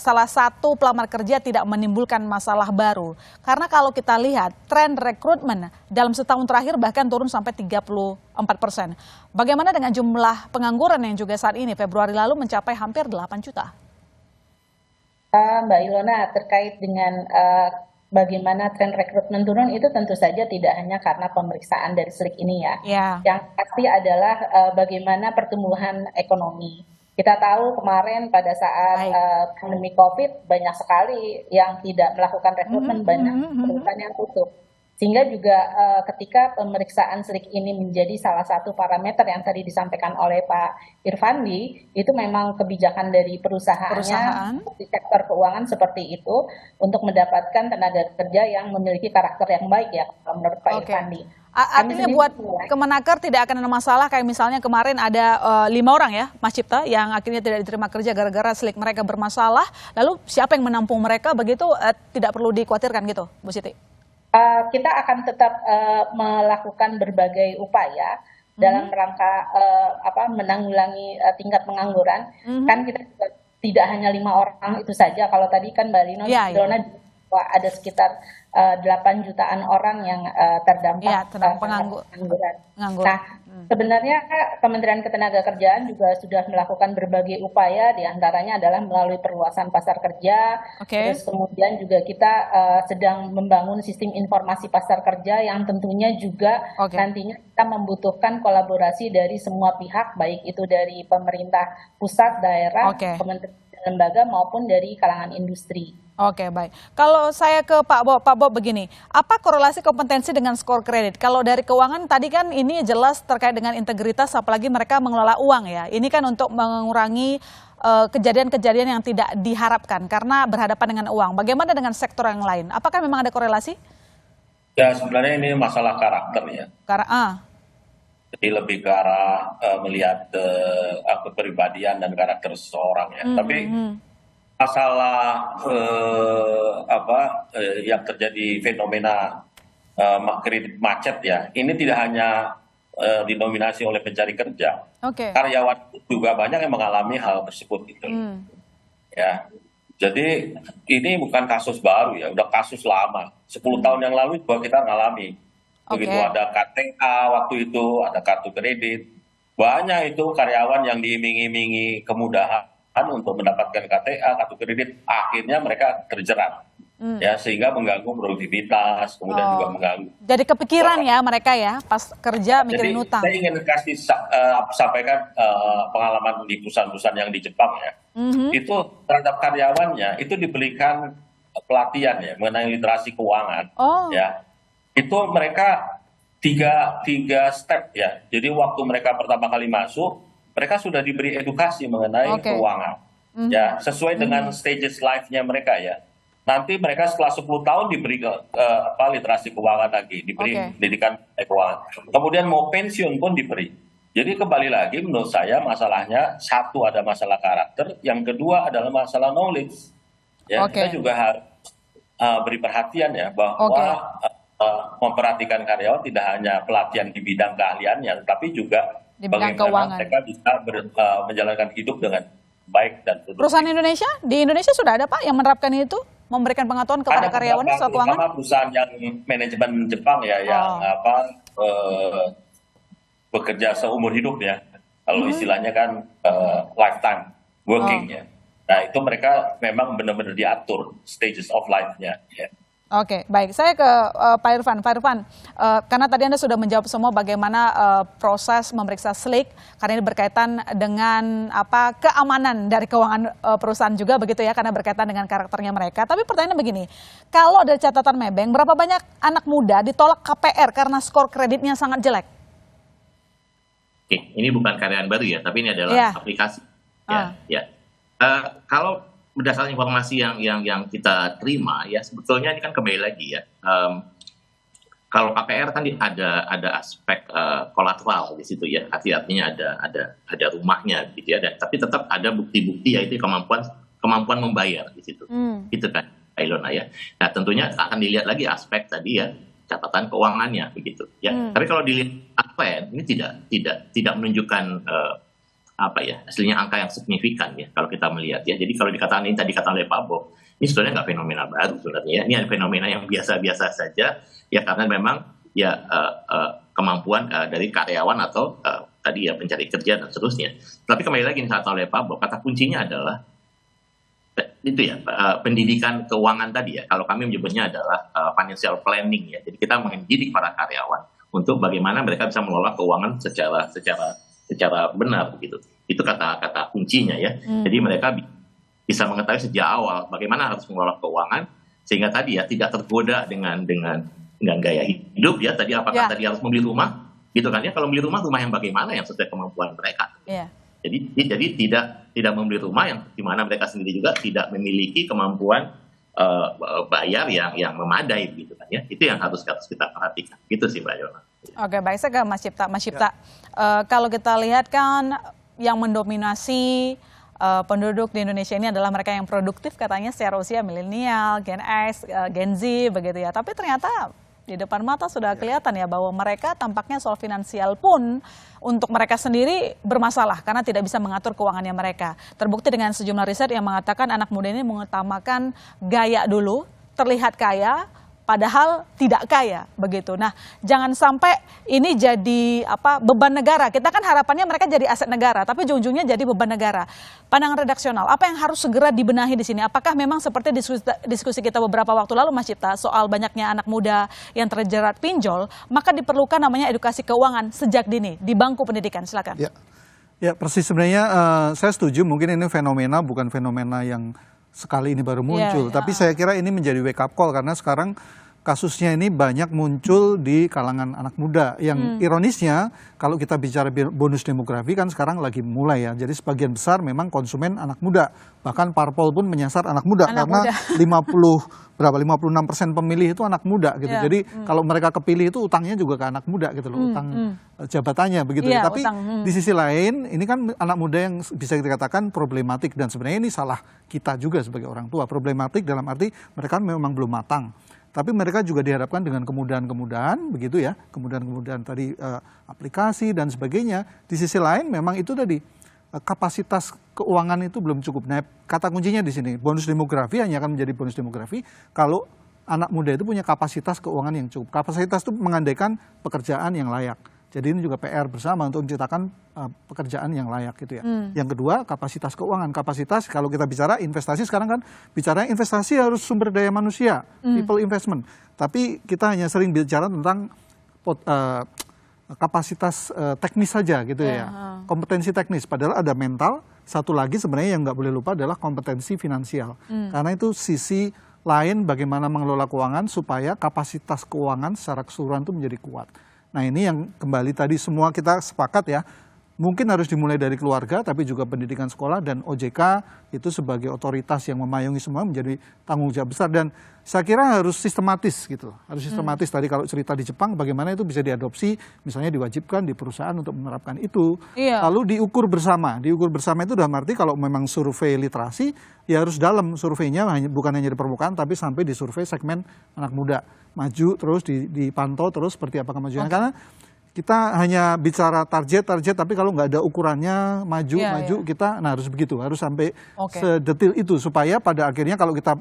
[SPEAKER 2] salah satu pelamar kerja tidak menimbulkan masalah baru? Karena kalau kita lihat tren rekrutmen dalam setahun terakhir bahkan turun sampai 34%. Bagaimana dengan jumlah pengangguran yang juga saat ini Februari lalu mencapai hampir 8 juta?
[SPEAKER 4] Mbak Ilona, terkait dengan bagaimana tren rekrutmen turun itu tentu saja tidak hanya karena pemeriksaan dari Slik ini ya. Yang pasti adalah bagaimana pertumbuhan ekonomi. Kita tahu kemarin pada saat pandemi COVID banyak sekali yang tidak melakukan rekrutmen, banyak perusahaan yang tutup. Sehingga juga ketika pemeriksaan Slik ini menjadi salah satu parameter yang tadi disampaikan oleh Pak Irfandi, itu memang kebijakan dari perusahaan di sektor keuangan seperti itu untuk mendapatkan tenaga kerja yang memiliki karakter yang baik ya, menurut Pak Irfandi.
[SPEAKER 2] Artinya buat Kemenaker tidak akan ada masalah kayak misalnya kemarin ada 5 orang ya Mas Cipta yang akhirnya tidak diterima kerja gara-gara Slik mereka bermasalah, lalu siapa yang menampung mereka, begitu tidak perlu dikhawatirkan gitu Bu Siti?
[SPEAKER 4] Kita akan tetap melakukan berbagai upaya dalam rangka menanggulangi tingkat pengangguran. Kan kita tidak hanya 5 orang itu saja. Kalau tadi kan Mbak Ilona ada sekitar 8 jutaan orang yang terdampak pengangguran. Nah, sebenarnya Kementerian Ketenagakerjaan juga sudah melakukan berbagai upaya, diantaranya adalah melalui perluasan pasar kerja. Terus kemudian juga kita sedang membangun sistem informasi pasar kerja yang tentunya juga nantinya kita membutuhkan kolaborasi dari semua pihak, baik itu dari pemerintah pusat, daerah, kementerian, lembaga maupun dari kalangan industri.
[SPEAKER 2] Oke, baik. Kalau saya ke Pak Bob begini, apa korelasi kompetensi dengan skor kredit? Kalau dari keuangan tadi kan ini jelas terkait dengan integritas, apalagi mereka mengelola uang ya. Ini kan untuk mengurangi kejadian-kejadian yang tidak diharapkan karena berhadapan dengan uang. Bagaimana dengan sektor yang lain? Apakah memang ada korelasi?
[SPEAKER 6] Ya, sebenarnya ini masalah karakter ya. Jadi lebih ke arah melihat kepribadian dan karakter seseorang ya. Tapi masalah yang terjadi fenomena kredit macet ya, ini tidak hanya dinominasi oleh pencari kerja, karyawan juga banyak yang mengalami hal tersebut gitu. Ya, jadi ini bukan kasus baru ya, udah kasus lama. 10 tahun yang lalu juga kita ngalami. Begitu ada KTA waktu itu, ada kartu kredit, banyak itu karyawan yang diiming-imingi kemudahan untuk mendapatkan KTA, kartu kredit, akhirnya mereka terjerat, ya, sehingga mengganggu produktivitas, kemudian juga mengganggu.
[SPEAKER 2] Jadi kepikiran ya mereka ya, pas kerja mikirin utang.
[SPEAKER 6] Saya ingin sampaikan pengalaman di perusahaan-perusahaan yang di Jepang ya, itu terhadap karyawannya itu diberikan pelatihan ya mengenai literasi keuangan, ya, itu mereka tiga step ya. Jadi waktu mereka pertama kali masuk, mereka sudah diberi edukasi mengenai keuangan, ya, sesuai dengan stages life-nya mereka ya. Nanti mereka setelah 10 tahun diberi literasi keuangan lagi, diberi pendidikan keuangan. Kemudian mau pensiun pun diberi. Jadi kembali lagi menurut saya masalahnya, satu ada masalah karakter, yang kedua adalah masalah knowledge. Ya, kita juga harus beri perhatian ya bahwa memperhatikan karyawan tidak hanya pelatihan di bidang keahliannya, tetapi juga
[SPEAKER 2] di bidang keuangan.
[SPEAKER 6] Mereka bisa menjalankan hidup dengan baik dan produktif.
[SPEAKER 2] Perusahaan Indonesia, di Indonesia sudah ada Pak yang menerapkan itu, memberikan pengetahuan kepada karyawan soal keuangan?
[SPEAKER 6] Ada perusahaan yang manajemen Jepang ya, yang bekerja seumur hidup ya, kalau istilahnya kan lifetime working ya. Nah itu mereka memang benar-benar diatur stages of life-nya ya.
[SPEAKER 2] Oke, baik. Saya ke Pak Irfan. Pak Irfan, karena tadi Anda sudah menjawab semua bagaimana proses memeriksa SLIK, karena ini berkaitan dengan keamanan dari keuangan perusahaan juga begitu ya, karena berkaitan dengan karakternya mereka. Tapi pertanyaannya begini, kalau dari catatan Maybank, berapa banyak anak muda ditolak KPR karena skor kreditnya sangat jelek?
[SPEAKER 5] Oke, ini bukan karyawan baru ya, tapi ini adalah aplikasi. Ya. Kalau berdasarkan informasi yang kita terima ya, sebetulnya ini kan kembali lagi ya, kalau KPR kan ada aspek kolateral di situ ya, artinya ada rumahnya gitu ya, tapi tetap ada bukti-bukti yaitu kemampuan membayar di situ, gitu kan Ilona ya. Nah tentunya akan dilihat lagi aspek tadi ya, catatan keuangannya begitu ya. Tapi kalau dilihat ini tidak menunjukkan hasilnya angka yang signifikan ya kalau kita melihat ya. Jadi kalau dikatakan ini tadi kata oleh Pak Bob, ini sebenarnya nggak fenomena baru sebenarnya ya. Ini ada fenomena yang biasa-biasa saja ya, karena memang ya kemampuan dari karyawan atau tadi ya pencari kerja dan seterusnya. Tapi kembali lagi kata oleh Pak Bob, kata kuncinya adalah itu ya, pendidikan keuangan tadi ya. Kalau kami menyebutnya adalah financial planning ya. Jadi kita mendidik para karyawan untuk bagaimana mereka bisa mengelola keuangan secara benar begitu. Itu kata kuncinya ya. Jadi mereka bisa mengetahui sejak awal bagaimana harus mengelola keuangan, sehingga tadi ya tidak tergoda dengan gaya hidup ya. Tadi apakah tadi harus membeli rumah gitu kan ya. Kalau beli rumah yang bagaimana yang sesuai kemampuan mereka. Jadi tidak membeli rumah yang dimana mereka sendiri juga tidak memiliki kemampuan bayar yang memadai gitu kan ya. Itu yang harus kita perhatikan. Gitu sih Mbak Yona.
[SPEAKER 2] Oke, baik, saya ke Mas Cipta. Mas Cipta, kalau kita lihat kan yang mendominasi penduduk di Indonesia ini adalah mereka yang produktif katanya secara usia, milenial, Gen X, Gen Z begitu ya. Tapi ternyata di depan mata sudah kelihatan ya bahwa mereka tampaknya soal finansial pun untuk mereka sendiri bermasalah karena tidak bisa mengatur keuangannya mereka. Terbukti dengan sejumlah riset yang mengatakan anak muda ini mengutamakan gaya dulu, terlihat kaya, padahal tidak kaya begitu. Nah, jangan sampai ini jadi beban negara. Kita kan harapannya mereka jadi aset negara, tapi ujung-ujungnya jadi beban negara. Pandangan redaksional, apa yang harus segera dibenahi di sini? Apakah memang seperti diskusi kita beberapa waktu lalu, Mas Cipta, soal banyaknya anak muda yang terjerat pinjol, maka diperlukan namanya edukasi keuangan sejak dini di bangku pendidikan. Silakan.
[SPEAKER 7] Ya, persis sebenarnya saya setuju. Mungkin ini fenomena bukan fenomena yang sekali ini baru muncul, tapi saya kira ini menjadi wake up call karena sekarang kasusnya ini banyak muncul di kalangan anak muda. Yang ironisnya kalau kita bicara bonus demografi kan sekarang lagi mulai ya. Jadi sebagian besar memang konsumen anak muda. Bahkan parpol pun menyasar anak muda karena 56% pemilih itu anak muda gitu. Jadi kalau mereka kepilih itu utangnya juga ke anak muda gitu loh, utang jabatannya begitu. Tapi di sisi lain ini kan anak muda yang bisa dikatakan problematik dan sebenarnya ini salah kita juga sebagai orang tua. Problematik dalam arti mereka memang belum matang. Tapi mereka juga diharapkan dengan kemudahan-kemudahan begitu ya, kemudahan-kemudahan tadi aplikasi dan sebagainya. Di sisi lain memang itu tadi kapasitas keuangan itu belum cukup. Nah, kata kuncinya di sini, bonus demografi hanya akan menjadi bonus demografi kalau anak muda itu punya kapasitas keuangan yang cukup. Kapasitas itu mengandaikan pekerjaan yang layak. Jadi ini juga PR bersama untuk menciptakan pekerjaan yang layak gitu ya. Yang kedua, kapasitas keuangan. Kapasitas kalau kita bicara investasi sekarang kan bicara investasi harus sumber daya manusia, people investment. Tapi kita hanya sering bicara tentang kapasitas teknis saja gitu ya. Kompetensi teknis. Padahal ada mental. Satu lagi sebenarnya yang nggak boleh lupa adalah kompetensi finansial. Karena itu sisi lain bagaimana mengelola keuangan supaya kapasitas keuangan secara keseluruhan itu menjadi kuat. Nah ini yang kembali tadi semua kita sepakat ya, mungkin harus dimulai dari keluarga tapi juga pendidikan sekolah dan OJK itu sebagai otoritas yang memayungi semua menjadi tanggung jawab besar dan saya kira harus sistematis gitu, harus sistematis. Tadi kalau cerita di Jepang bagaimana itu bisa diadopsi, misalnya diwajibkan di perusahaan untuk menerapkan itu, lalu diukur bersama itu dalam arti kalau memang survei literasi ya harus dalam surveinya bukan hanya di permukaan tapi sampai di survei segmen anak muda. Maju terus dipantau terus seperti apa kemajuan karena kita hanya bicara target tapi kalau nggak ada ukurannya maju kita harus begitu, harus sampai sedetil itu supaya pada akhirnya kalau kita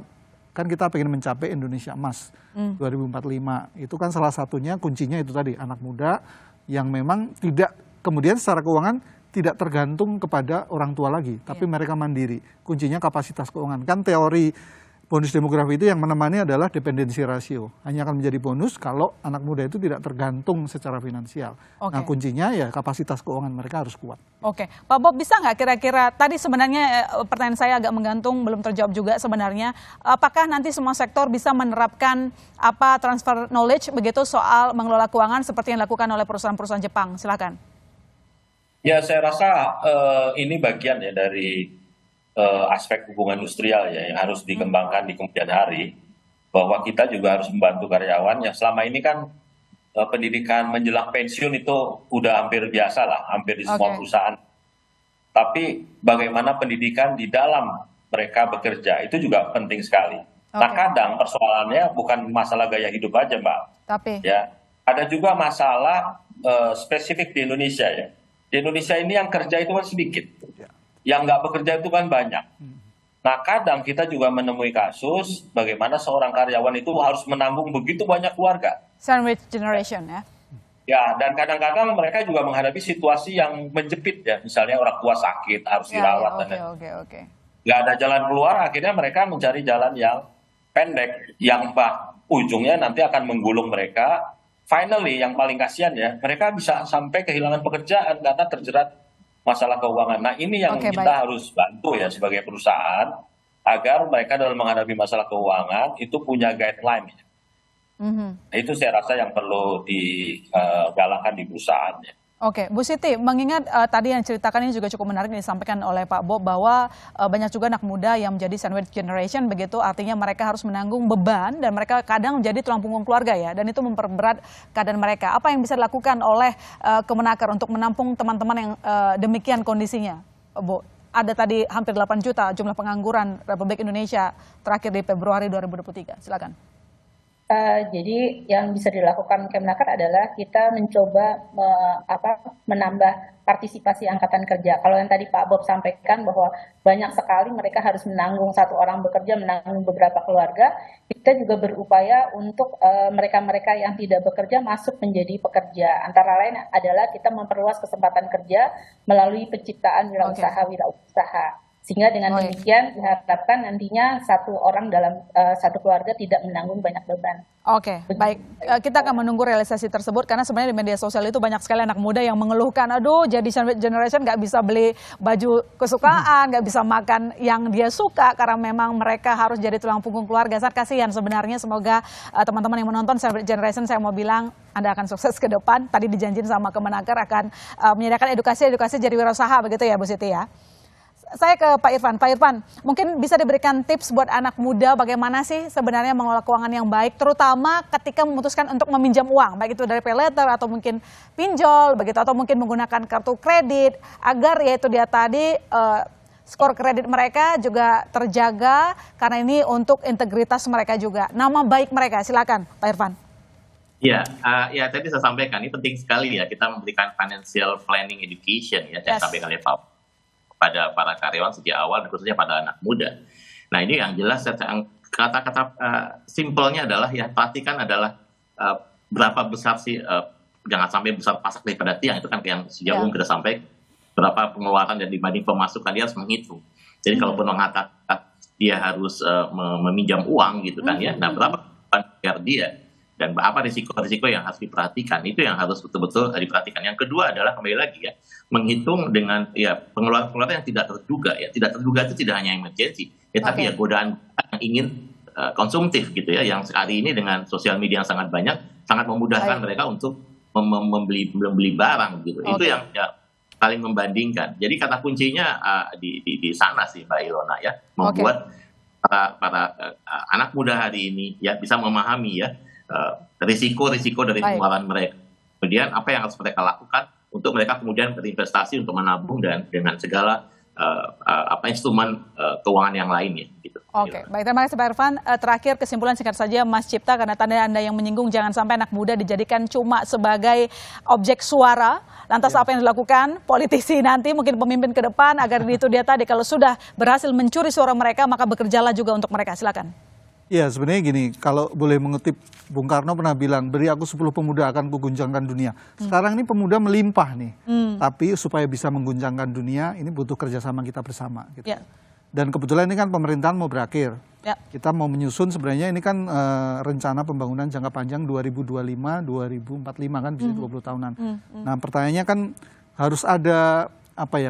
[SPEAKER 7] pengen mencapai Indonesia Emas 2045 itu kan salah satunya kuncinya itu tadi anak muda yang memang tidak kemudian secara keuangan tidak tergantung kepada orang tua lagi tapi mereka mandiri, kuncinya kapasitas keuangan. Kan teori bonus demografi itu yang menemani adalah dependensi rasio. Hanya akan menjadi bonus kalau anak muda itu tidak tergantung secara finansial. Nah kuncinya ya kapasitas keuangan mereka harus kuat.
[SPEAKER 2] Pak Bob bisa nggak kira-kira, tadi sebenarnya pertanyaan saya agak menggantung, belum terjawab juga sebenarnya. Apakah nanti semua sektor bisa menerapkan transfer knowledge begitu soal mengelola keuangan seperti yang dilakukan oleh perusahaan-perusahaan Jepang? Silakan.
[SPEAKER 6] Ya saya rasa ini bagian ya dari aspek hubungan industrial ya yang harus dikembangkan di kemudian hari, bahwa kita juga harus membantu karyawan yang selama ini kan pendidikan menjelang pensiun itu udah hampir biasa lah, hampir di semua perusahaan. Tapi bagaimana pendidikan di dalam mereka bekerja itu juga penting sekali. Nah kadang persoalannya bukan masalah gaya hidup aja Mbak, tapi ya ada juga masalah spesifik di Indonesia ya. Di Indonesia ini yang kerja itu kan sedikit. Yang nggak bekerja itu kan banyak. Nah kadang kita juga menemui kasus bagaimana seorang karyawan itu harus menanggung begitu banyak keluarga.
[SPEAKER 2] Sandwich generation ya.
[SPEAKER 6] Ya dan kadang-kadang mereka juga menghadapi situasi yang menjepit ya. Misalnya orang tua sakit harus dirawat. Nggak ada jalan keluar, akhirnya mereka mencari jalan yang pendek. Yang ujungnya nanti akan menggulung mereka. Finally yang paling kasihan ya, mereka bisa sampai kehilangan pekerjaan karena terjerat masalah keuangan. Nah ini yang kita harus bantu ya sebagai perusahaan agar mereka dalam menghadapi masalah keuangan itu punya guideline. Nah, itu saya rasa yang perlu digalakkan di perusahaan.
[SPEAKER 2] Bu Siti, mengingat tadi yang ceritakan ini juga cukup menarik disampaikan oleh Pak Bob bahwa banyak juga anak muda yang menjadi sandwich generation begitu, artinya mereka harus menanggung beban dan mereka kadang menjadi tulang punggung keluarga ya, dan itu memperberat keadaan mereka. Apa yang bisa dilakukan oleh Kemenaker untuk menampung teman-teman yang demikian kondisinya, Bu? Ada tadi hampir 8 juta jumlah pengangguran Republik Indonesia terakhir di Februari 2023. Silakan.
[SPEAKER 4] Jadi yang bisa dilakukan Kemnaker adalah kita mencoba menambah partisipasi angkatan kerja. Kalau yang tadi Pak Bob sampaikan bahwa banyak sekali mereka harus menanggung, satu orang bekerja menanggung beberapa keluarga, kita juga berupaya untuk mereka-mereka yang tidak bekerja masuk menjadi pekerja. Antara lain adalah kita memperluas kesempatan kerja melalui penciptaan wirausaha. Sehingga dengan demikian diharapkan nantinya satu orang dalam satu keluarga tidak menanggung banyak beban.
[SPEAKER 2] Oke, baik. Kita akan menunggu realisasi tersebut karena sebenarnya di media sosial itu banyak sekali anak muda yang mengeluhkan, aduh jadi generation nggak bisa beli baju kesukaan, nggak bisa makan yang dia suka karena memang mereka harus jadi tulang punggung keluarga. Sangat kasihan sebenarnya. Semoga teman-teman yang menonton Celebrity Generation, saya mau bilang Anda akan sukses ke depan. Tadi dijanjin sama Kemenaker akan menyediakan edukasi jadi wirausaha begitu ya Bu Siti ya. Saya ke Pak Irfan. Pak Irfan, mungkin bisa diberikan tips buat anak muda bagaimana sih sebenarnya mengelola keuangan yang baik, terutama ketika memutuskan untuk meminjam uang, baik itu dari pay letter atau mungkin pinjol, begitu, atau mungkin menggunakan kartu kredit, agar yaitu dia tadi skor kredit mereka juga terjaga, karena ini untuk integritas mereka juga, nama baik mereka. Silakan, Pak Irfan.
[SPEAKER 5] Ya, tadi saya sampaikan, ini penting sekali ya kita memberikan financial planning education ya, saya sampaikan oleh Pak pada para karyawan sejak awal, khususnya pada anak muda. Nah ini yang jelas, kata-kata simpelnya adalah ya perhatikan adalah berapa besar sih, jangan sampai besar pasak daripada tiang, itu kan yang sejauh sudah sampai, berapa pengeluaran dan dibanding pemasukan dia harus menghitung. Jadi kalaupun mengatakan dia harus meminjam uang gitu kan ya, nah berapa bayar dia, dan apa risiko-risiko yang harus diperhatikan, itu yang harus betul-betul diperhatikan. Yang kedua adalah kembali lagi ya, menghitung dengan ya pengeluaran-pengeluaran yang tidak terduga ya. Tidak terduga itu tidak hanya emergency, tapi ya godaan yang ingin konsumtif gitu ya, yang hari ini dengan sosial media yang sangat banyak, sangat memudahkan mereka untuk membeli barang gitu. Itu yang ya saling membandingkan. Jadi kata kuncinya di sana sih Mbak Ilona ya, membuat para anak muda hari ini ya bisa memahami ya risiko-risiko dari pengeluaran mereka. Kemudian apa yang harus mereka lakukan untuk mereka kemudian berinvestasi untuk menabung dan dengan segala instrumen keuangan yang lainnya. Gitu.
[SPEAKER 2] Oke, baik, terima kasih Pak Irfan. Terakhir kesimpulan singkat saja Mas Cipta, karena tadi Anda yang menyinggung jangan sampai anak muda dijadikan cuma sebagai objek suara. Lantas apa yang dilakukan politisi nanti, mungkin pemimpin ke depan, agar itu dia tadi kalau sudah berhasil mencuri suara mereka maka bekerjalah juga untuk mereka. Silakan.
[SPEAKER 7] Ya sebenarnya gini, kalau boleh mengutip Bung Karno pernah bilang, beri aku 10 pemuda akan kuguncangkan dunia. Sekarang ini pemuda melimpah nih, tapi supaya bisa mengguncangkan dunia ini butuh kerjasama kita bersama. Gitu. Dan kebetulan ini kan pemerintahan mau berakhir, kita mau menyusun sebenarnya ini kan rencana pembangunan jangka panjang 2025-2045 kan bisa 20 tahunan. Nah pertanyaannya kan harus ada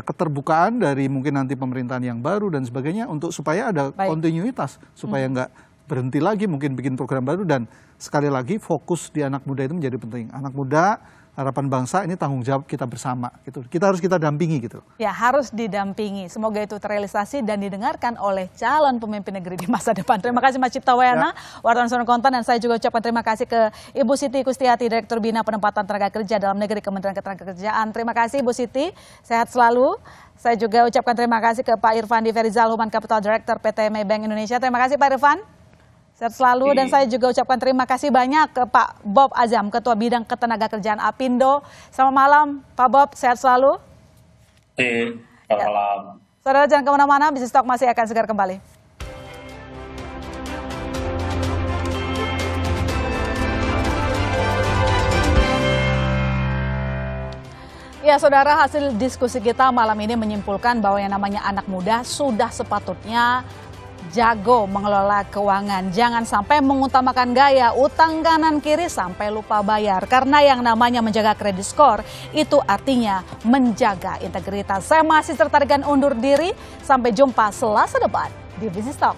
[SPEAKER 7] keterbukaan dari mungkin nanti pemerintahan yang baru dan sebagainya untuk supaya ada kontinuitas, supaya nggak berhenti lagi mungkin bikin program baru, dan sekali lagi fokus di anak muda itu menjadi penting. Anak muda, harapan bangsa, ini tanggung jawab kita bersama gitu. Harus kita dampingi gitu. Ya, harus didampingi. Semoga itu terrealisasi dan didengarkan oleh calon pemimpin negeri di masa depan. Terima kasih Mas Cipta Wayana, wartawan Sonor Konten, dan saya juga ucapkan terima kasih ke Ibu Siti Kustiati, Direktur Bina Penempatan Tenaga Kerja dalam Negeri Kementerian Ketenagakerjaan. Terima kasih Ibu Siti, sehat selalu. Saya juga ucapkan terima kasih ke Pak Irfan Ferizal, Human Capital Director PT Maybank Indonesia. Terima kasih Pak Irfan. Sehat selalu. Dan saya juga ucapkan terima kasih banyak ke Pak Bob Azam, Ketua Bidang Ketenagakerjaan Apindo. Selamat malam Pak Bob, sehat selalu.
[SPEAKER 6] Selamat malam.
[SPEAKER 2] Saudara jangan kemana-mana, Bisnis Talk masih akan segera kembali. Ya saudara, hasil diskusi kita malam ini menyimpulkan bahwa yang namanya anak muda sudah sepatutnya jago mengelola keuangan. Jangan sampai mengutamakan gaya, utang kanan kiri sampai lupa bayar. Karena yang namanya menjaga kredit skor itu artinya menjaga integritas. Saya masih tertarikan undur diri. Sampai jumpa Selasa depan di Bisnis Talk.